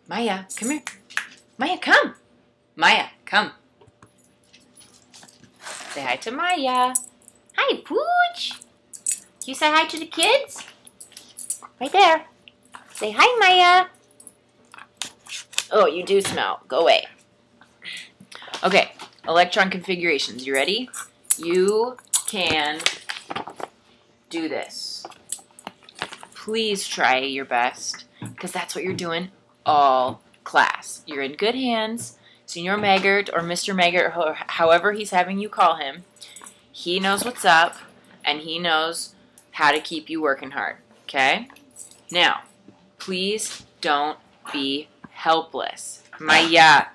Maya, come here. Maya, come. Maya, come. Say hi to Maya. Hi, Pooch. Can you say hi to the kids? Right there. Say hi, Maya. Oh, you do smell. Go away. Okay, electron configurations. You ready? You can do this. Please try your best, because that's what you're doing all class. You're in good hands. Senior Maggart or Mr. Maggart, or however he's having you call him, he knows what's up, and he knows how to keep you working hard, okay? Now, please don't be helpless. Maya,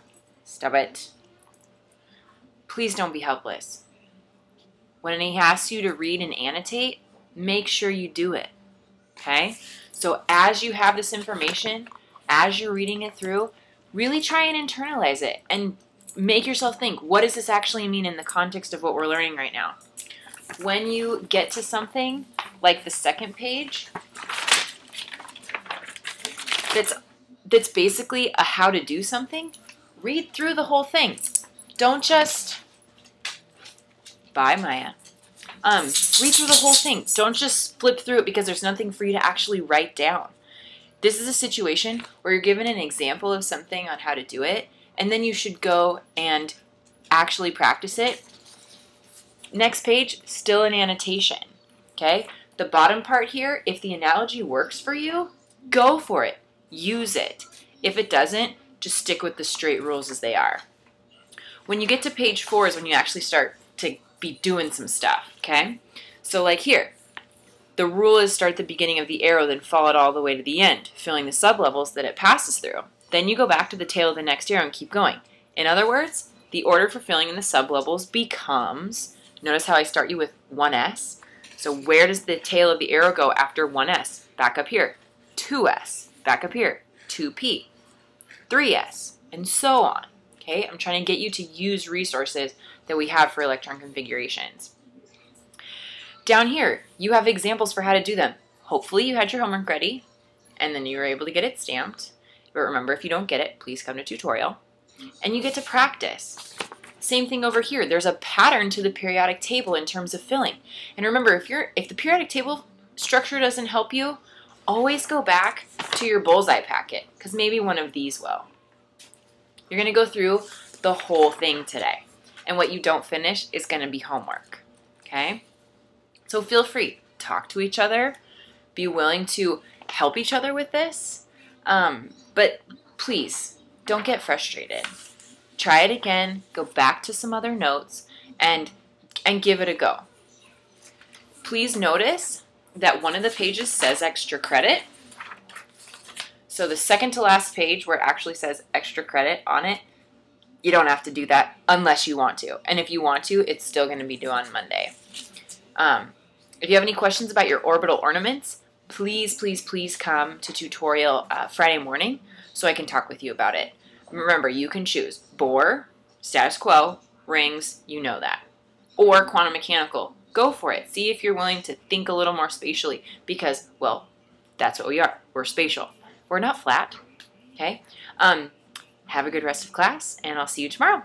stop it. Please don't be helpless. When he asks you to read and annotate, make sure you do it, okay? So as you have this information, as you're reading it through, really try and internalize it and make yourself think, what does this actually mean in the context of what we're learning right now? When you get to something like the second page, that's basically a how to do something, read through the whole thing. Don't just, bye Maya. Read through the whole thing. Don't just flip through it because there's nothing for you to actually write down. This is a situation where you're given an example of something on how to do it, and then you should go and actually practice it. Next page, still an annotation, okay? The bottom part here, if the analogy works for you, go for it. Use it. If it doesn't, just stick with the straight rules as they are. When you get to page 4 is when you actually start to be doing some stuff, okay? So like here, the rule is start at the beginning of the arrow, then follow it all the way to the end, filling the sublevels that it passes through. Then you go back to the tail of the next arrow and keep going. In other words, the order for filling in the sublevels becomes, notice how I start you with 1S. So where does the tail of the arrow go after 1S? Back up here. 2S. Back up here. 2P. 3S. And so on. Okay, I'm trying to get you to use resources that we have for electron configurations. Down here, you have examples for how to do them. Hopefully you had your homework ready, and then you were able to get it stamped. But remember, if you don't get it, please come to tutorial. And you get to practice. Same thing over here. There's a pattern to the periodic table in terms of filling. And remember, if the periodic table structure doesn't help you, always go back to your bullseye packet, because maybe one of these will. You're going to go through the whole thing today. And what you don't finish is going to be homework. Okay? So feel free, talk to each other, be willing to help each other with this, but please don't get frustrated. Try it again, go back to some other notes, and give it a go. Please notice that one of the pages says extra credit. So the second to last page where it actually says extra credit on it, you don't have to do that unless you want to. And if you want to, it's still going to be due on Monday. If you have any questions about your orbital ornaments, please, please, please come to tutorial Friday morning so I can talk with you about it. Remember, you can choose Bohr, status quo, rings, you know that, or quantum mechanical. Go for it. See if you're willing to think a little more spatially because, well, that's what we are. We're spatial. We're not flat, okay? Have a good rest of class, and I'll see you tomorrow.